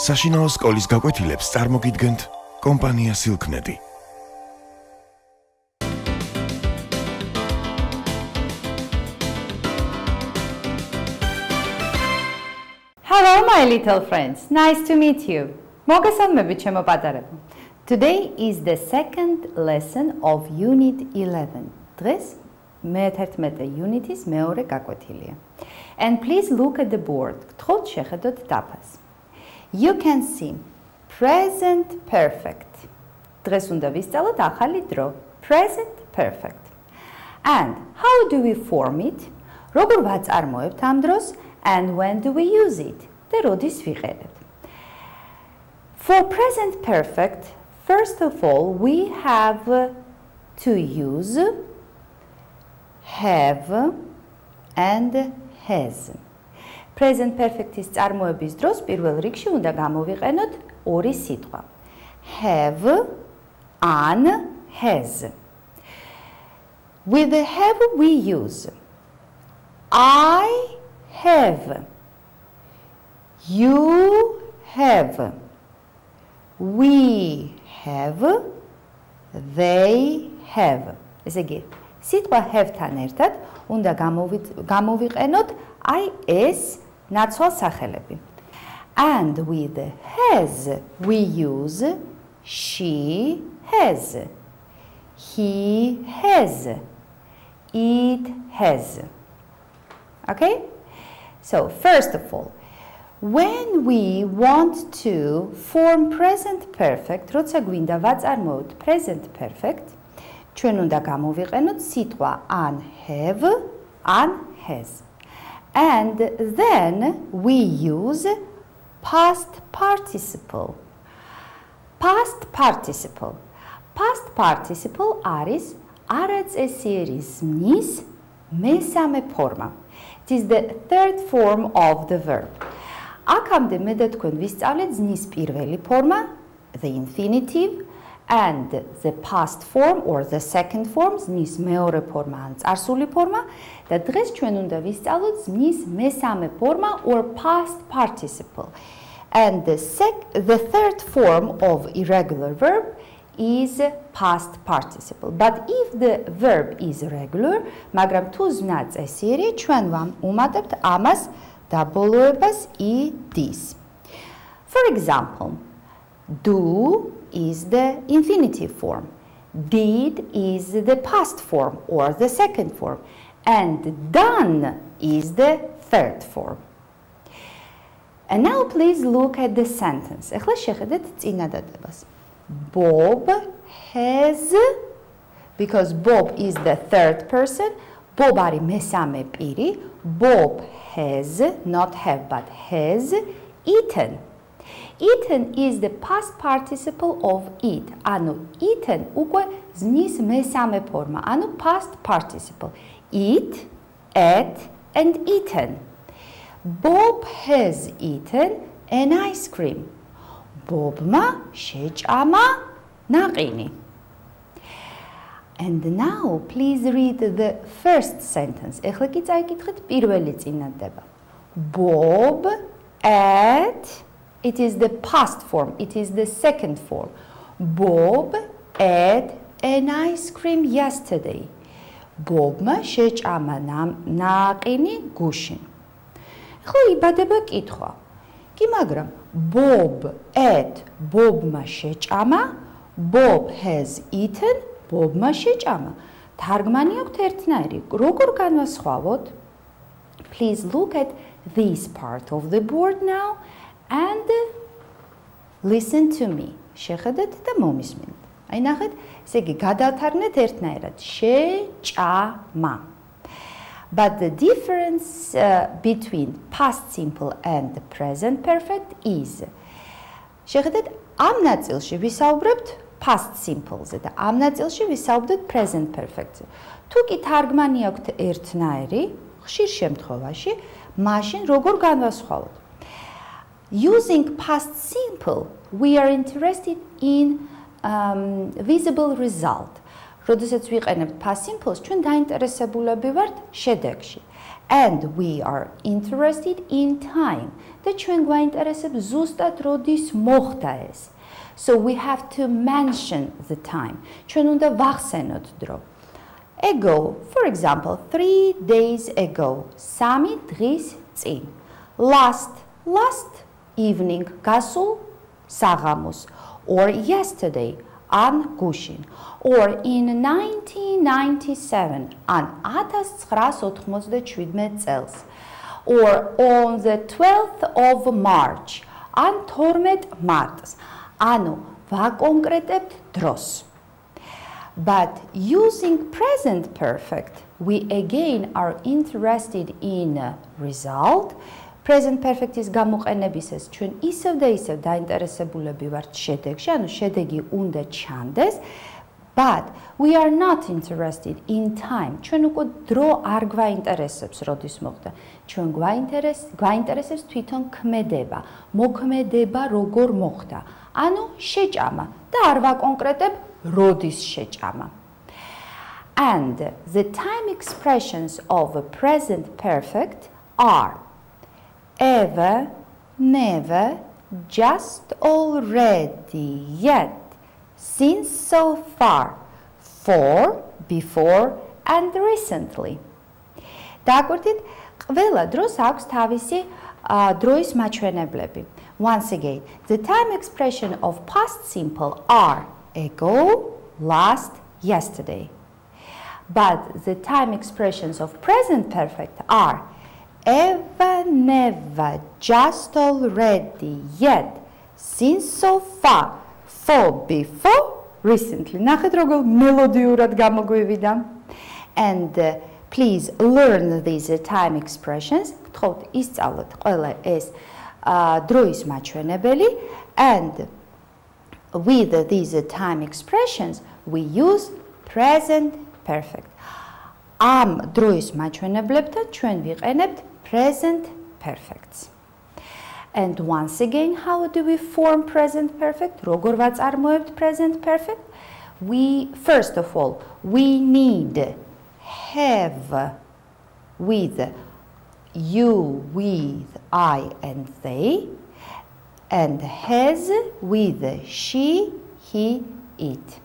საშინაო სკოლის გაკვეთილებს წარმოგიდგენთ კომპანია Silknet. Hello my little friends, nice to meet you. მოგესალმებით ჩემო პატარებო. Today is the second lesson of Unit 11. დღეს მე-11 unit-ის მეორე გაკვეთილია. And please look at the board. გთხოვთ შეხედოთ დაფას. You can see present perfect. დღეს უნდა ვისწავლოთ ახალი დრო. Present perfect. And how do we form it? როგორ ვაწარმოებთ ამ დროს? And when do we use it? და როდის ვიყენებთ? For present perfect, first of all, we have to use have and has. Present perfect-ის წარმოების დროს პირველ რიგში უნდა გამოვიყენოთ ორი სიტყვა. Have and has. With the have we use I have, you have, we have, they have. ესე იგი, სიტყვა have-თან ერთად უნდა გამოვიყენოთ აი ეს ნაცვალ სახელები. And with has we use she has, he has, it has. Okay? So, first of all, when we want to form present perfect, როცა გვინდა ვაწარმოოთ present perfect, ჩვენ უნდა გამოვიყენოთ სიტყვა an have, an has. And then we use past participle. Past participle. Past participle არის არაწესიერი ზმნის მესამე ფორმა. It is the third form of the verb. აქამდე მე და თქვენ ვისწავლეთ ზმნის პირველი ფორმა, the infinitive, and the past form or the second form, ზმნის მეორე ფორმა ან წარსული ფორმა, და დღეს ჩვენ უნდა ვისწავლოთ ზმნის მესამე ფორმა or past participle. And the third form of irregular verb is past participle. But if the verb is regular, მაგრამ თუ ზმნა წესიერი, ჩვენ ვუმატებთ ამას დაბოლოებას ed-ის. For example, do is the infinitive form, did is the past form or the second form, and done is the third form. And now please look at the sentence. ეხლა შეხედეთ წინადადებას. Bob has, because Bob is the third person, Bob არის მესამე პირი, Bob has, not have but has, eaten. Eaten is the past participle of eat. ანუ eaten უკვე ზმნის მესამე ფორმა, ანუ past participle. Eat, ate and eaten. Bob has eaten an ice cream. Bobma შეჭამა ნაყინი. And now please read the first sentence. ეხლა კი წაიკითხეთ პირველი წინადადება. Bob ate, it is the past form, it is the second form. Bob ate an ice cream yesterday. Bobma შეჭამა ნაყინი გუშინ. ეხლა იბადება კითხვა. კი მაგრამ Bob ate, Bobma შეჭამა, Bob has eaten, Bobma შეჭამა. თარგმანი აქვს ერთნაირი. როგორ განვასხვავოთ? Please look at this part of the board now and listen to me. შეხედეთ და მომისმინეთ. აი ნახეთ, ესე იგი გადავთარგმნეთ ერთნაირად. შეჭამა. But the difference between past simple and the present perfect is შეხედეთ, ამ ნაწილში ვისაუბრებთ past simple-ზე და ამ ნაწილში ვისაუბრებთ present perfect-ზე. თუ კი თარგმანი აქვთ ერთნაირი, ხშირ შემთხვევაში, მაშინ როგორ განვასხვაოთ? Using past simple, we are interested in visible result. როდესაც ვიყენებთ past simple-ს, ჩვენ დაინტერესებულები ვართ შედეგში. And we are interested in time. და ჩვენ გვაინტერესებს ზუსტად როდის მოხდა ეს. So we have to mention the time. ჩვენ უნდა ვახსენოთ დრო. Ago, for example, 3 days ago. 3 დღის წინ. Last evening, გასულ საღამოს. Or yesterday, an gushin. Or in 1997, an 1997 წელს. Or on the 12th of March, an 12 მარტს. Ano, ვაკონკრეტებთ დროს. But using present perfect, we again are interested in result. Present perfect-ის გამოყენებისას ჩვენ ისევ და ისევ დაინტერესებულები ვართ შედეგში, ანუ შედეგი უნდა ჩანდეს, but we are not interested in time. ჩვენ უკვე დრო არ გვაინტერესებს, როდის მოხდა. ჩვენ გვაინტერესებს თვითონ ქმედება, მოქმედება როგორ მოხდა. ანუ შეჭამა და არ ვაკონკრეტებ როდის შეჭამა. And the time expressions of a present perfect are ever, never, just, already, yet, since, so far, for, before, and recently. დააკვირდით, ყველა დროს აქვს თავისი დროის მაჩვენებლები. Once again, the time expression of past simple are ago, last, yesterday. But the time expressions of present perfect are ever, never, just, already, yet, since, so far, for, before, recently. ნახეთ როგორ მელოდიურად გამოგვივიდა. And please learn these time expressions. გთხოვთ ისწავლოთ ყველა ეს დროის მაჩვენებელი. And with these time expressions, we use present perfect. Am დროის მაჩვენებლებთან ჩვენ ვიყენებთ present perfects. And once again, how do we form present perfect? როგორ ვაწარმოებთ present perfect? First of all, we need have with you, with I and they, and has with she, he, it.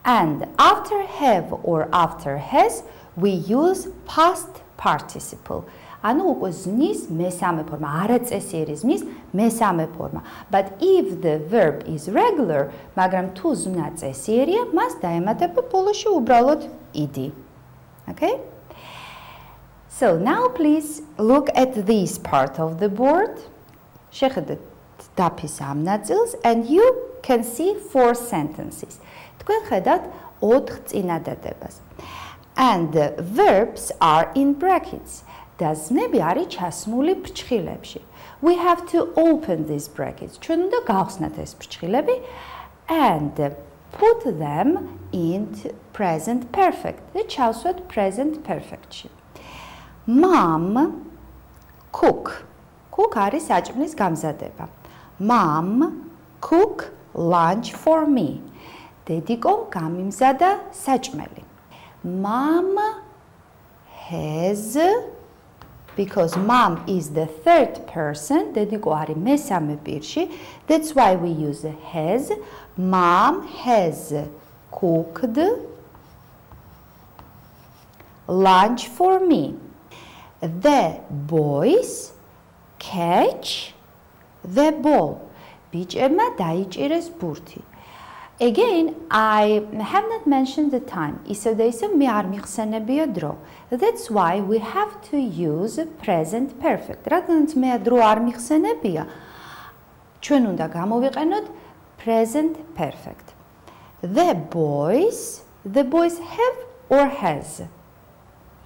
And after have or after has, we use past participle. ანუ უკვე ზმნის მესამე ფორმა, არაწესიერი ზმნის მესამე ფორმა. But if the verb is regular, მაგრამ თუ ზმნა წესიერია, მას დაემატება ბოლოში უბრალოდ id. Okay? So now please look at this part of the board. შეხედეთ დაფის ამ ნაწილს and you can see 4 sentences. თქვენ ხედავთ 4 წინადადებას. And the verbs are in brackets. და ზმნები არის ჩასმული ფრჩხილებში. We have to open these brackets. ჩვენ უნდა გავხსნათ ეს ფრჩხილები and put them in present perfect. და ჩავსვათ present perfect-ში. Mom cook. Cook არის საჭმლის გამზადება. Mom cook lunch for me. დედიკომ გამიმზადა საჭმელი. Mom has, because mom is the third person, დედიკო არის მესამე პირში, that's why we use has. Mom has cooked lunch for me. The boys catch the ball. ბიჭებმა დაიჭირეს ბურთი. Again, I have not mentioned the time. ისევ და ისევ მე არ მიხსენებია დრო. That's why we have to use present perfect. რადგანაც მე დრო არ მიხსენებია, ჩვენ უნდა გამოვიყენოთ present perfect. The boys have or has?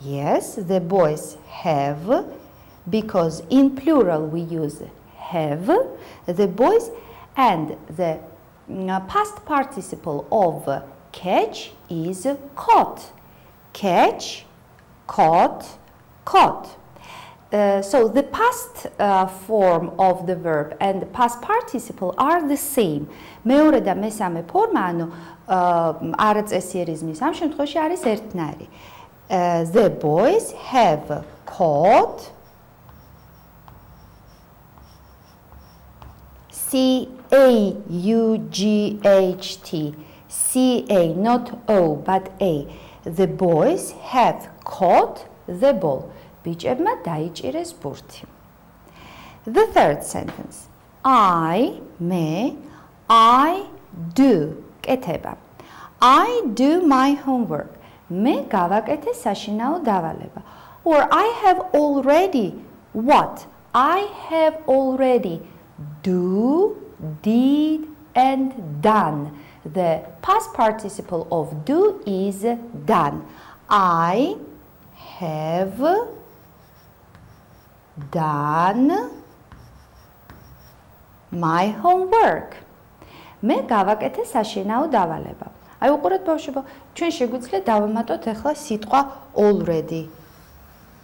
Yes, the boys have, because in plural we use have. The boys, and the past participle of catch is caught. Catch, caught, caught. So the past form of the verb and the past participle are the same. მეორე და მესამე ფორმა, ანუ არაწესიერი ზმნის ამ შემთხვევაში არის ერთნაირი. The boys have caught C-A-U-G-H-T. C-A, not O, but A. The boys have caught the ball. ბიჭებმა დაიჭირეს ბურთი. The third sentence. I do. კეთება. I do my homework. მე გავაკეთე საშინაო დავალება. Or I have already what? I have already do, did, and done. The past participle of do is done. I have done my homework. მე გავაკეთე საშინაო დავალება. აი უყურეთ ბავშვებო, ჩვენ შეგვიძლია დავამატოთ ახლა სიტყვა already.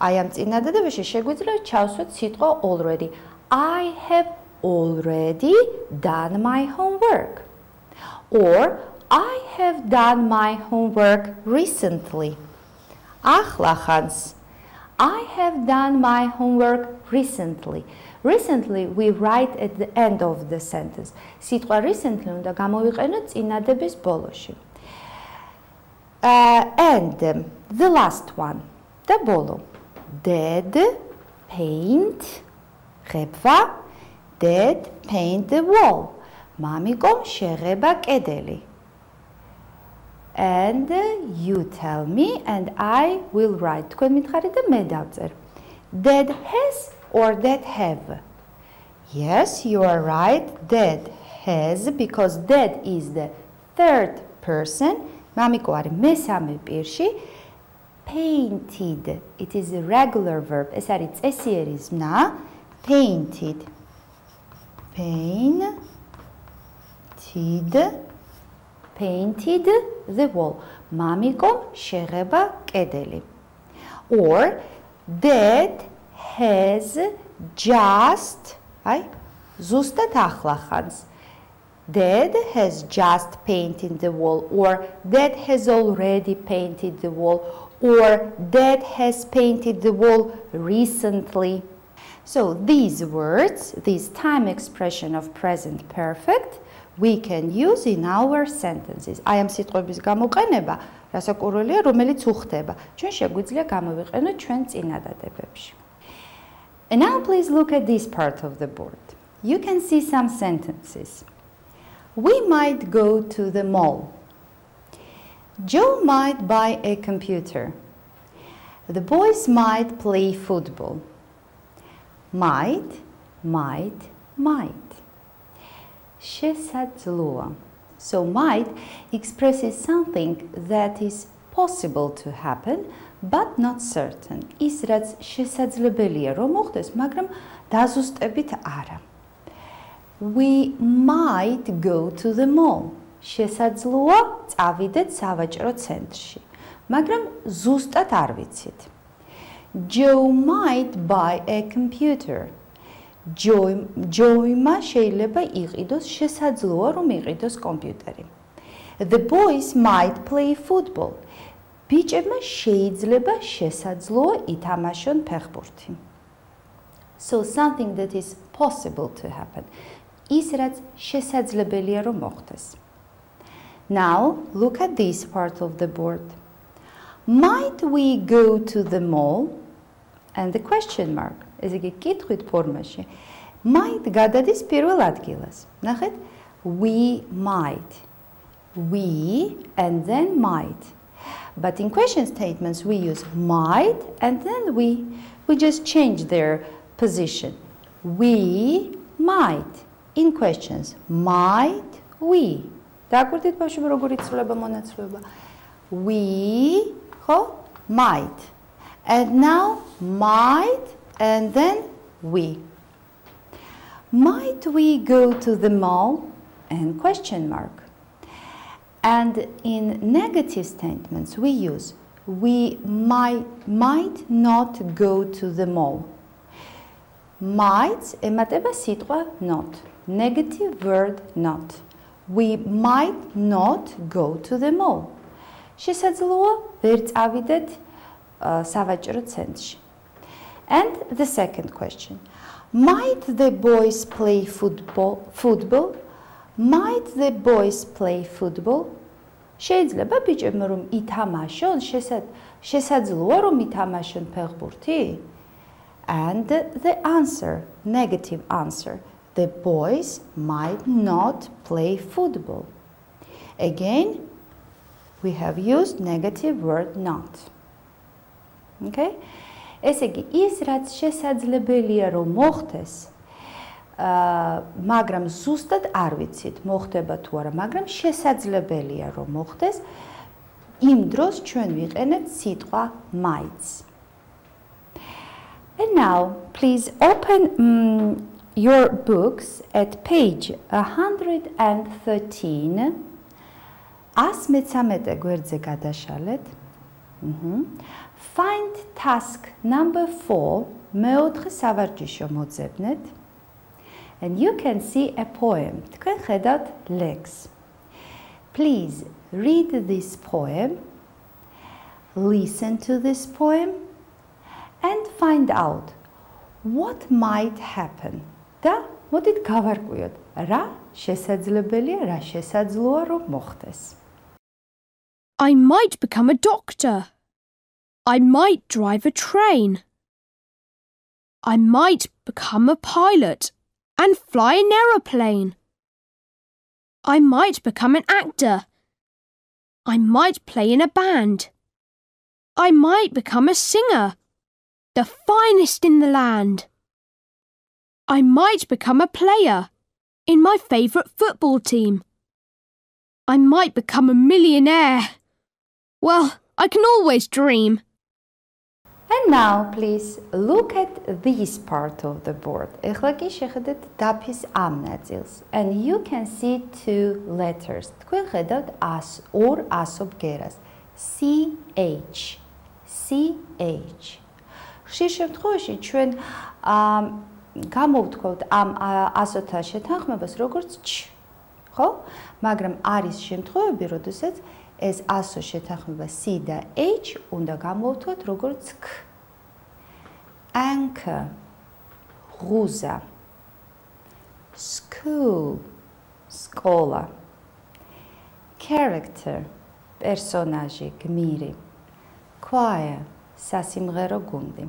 აი ამ წინადადებაში შეგვიძლია ჩავსვათ სიტყვა already. I have already done my homework. Or I have done my homework recently. ახლახანს. I have done my homework recently. Recently we write at the end of the sentence. სიტყვა recently უნდა გამოვიყენოთ წინადების ბოლოში. And the last one. და ბოლო. Dad paint ღებვა. Dad paint the wall. მამიკომ შეღება კედელი. And you tell me and I will write. თქვენ მითხარით და მე დავწერ. Dad has or dad have? Yes, you are right. Dad has because dad is the third person. მამიკო არის მესამე პირში. Painted. It is a regular verb. ეს არის წესიერი ზმნა. Painted. Painted the wall. მამიკომ შეღება კედელი. Or dad has just, აი, ზუსტად ახლახანს. Dad has just painted the wall, or Dad has already painted the wall, or Dad has painted the wall recently. So these words, this time expression of present perfect, we can use in our sentences. I am სიტყვების გამოყენება, რასაკვირველია, რომელიც უხდება. ჩვენ შეგვიძლია გამოვიყენოთ ჩვენ წინადადებებში. And now please look at this part of the board. You can see some sentences. We might go to the mall. Joe might buy a computer. The boys might play football. Might. შესაძლოა. So might expresses something that is possible to happen, but not certain. ის რაც შესაძლებელია რომ მოხდეს, მაგრამ დაზუსტებით არა. We might go to the mall. შესაძლოა წავიდეთ სავაჭრო ცენტრში, მაგრამ ზუსტად არ ვიცით. Joe might buy a computer. Joe-მა შეიძლება იყიდოს, შესაძლოა რომ იყიდოს კომპიუტერი. The boys might play football. ბიჭებმა შეიძლება შესაძლოა ითამაშონ ფეხბურთი. So something that is possible to happen. ის რაც შესაძლებელია რომ მოხდეს. Now look at this part of the board. Might we go to the mall? And the question mark. ეს იგი კითხვით ფორმაში. Might გადადის პირველ ადგილას. ნახეთ? We might. We and then might. But in question statements we use might and then we just change their position. We might. In questions, might we. დააკვირდით ბავშვები როგორ იცვლება მონაცვლეობა. We, might. And now might and then we. Might we go to the mall? And question mark. And in negative statements we use we might not go to the mall. Might ემატება სიტყვა not. Negative word not. We might not go to the mall. შესაძლოა ვერ წავიდეთ სავაჭრო ცენტრში. And the second question. Might the boys play football? Might the boys play football? შეიძლება ბიჭებმა რომ ითამაშონ, შესაძლოა რომ ითამაშონ ფეხბურთი? And the answer, negative answer, the boys might not play football. Again, we have used negative word not. Okay? ესე იგი, ის რაც შესაძლებელია რომ მოხდეს, მაგრამ ზუსტად არ ვიცით, მოხდება თუ არა, მაგრამ შესაძლებელია რომ მოხდეს, იმ დროს ჩვენ ვიყენებთ სიტყვა might. And now, please open your books at page 113. 113 გვერდზე გადაშალეთ. Find task number 4, მეოთხე სავარჯიშო მოძებნეთ. And you can see a poem. თქვენ ხედავთ ლექსს. Please read this poem, listen to this poem, and find out what might happen. და მოდით გავარკვიოთ, რა შესაძლებელია, რა შესაძლოა რომ მოხდეს. I might become a doctor. I might drive a train. I might become a pilot and fly an aeroplane. I might become an actor. I might play in a band. I might become a singer, the finest in the land. I might become a player in my favourite football team. I might become a millionaire. Well, I can always dream. And now, please look at this part of the board. ეხლა კი შეხედეთ დაფის ამ ნაწილს. And you can see two letters. თქვენ ხედავთ ორ ასო ბგერას. CH. CH. ხშირ შემთხვევაში ჩვენ გამოვთქვათ ამ ასოთა შეთანხმებას როგორც չ. ხო? მაგრამ არის შემთხვევები, როდესაც ეს ასო შეთანხმება C და H უნდა გამოვთქვათ როგორც K. Anchor, ღუზა, school, სკოლა, character, პერსონაჟი, გმირი, choir, სასიმღერო გუნდი.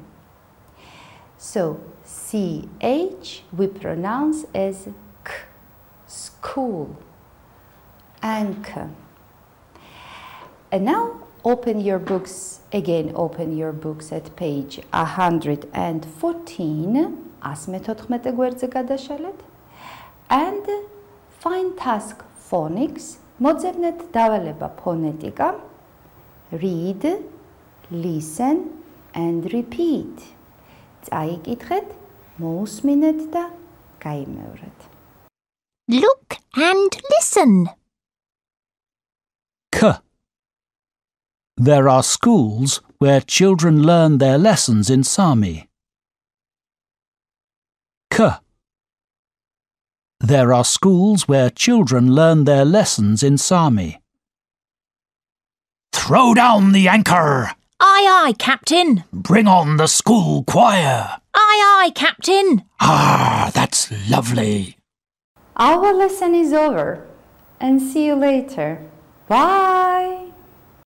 So, CH we pronounce as K, school, anchor. And now open your books, again open your books at page 114, 114 გვერდზე გადაშალეთ, and find task phonics, მოძებნეთ დავალება ფონეტიკა, read, listen and repeat. წაიკითხეთ, მოусმინეთ და გაიმეორეთ. Look and listen. K. There are schools where children learn their lessons in Sami. K. There are schools where children learn their lessons in Sami. Throw down the anchor! Aye, aye, Captain. Bring on the school choir! Aye, aye, Captain. Ah, that's lovely. Our lesson is over and see you later. Bye!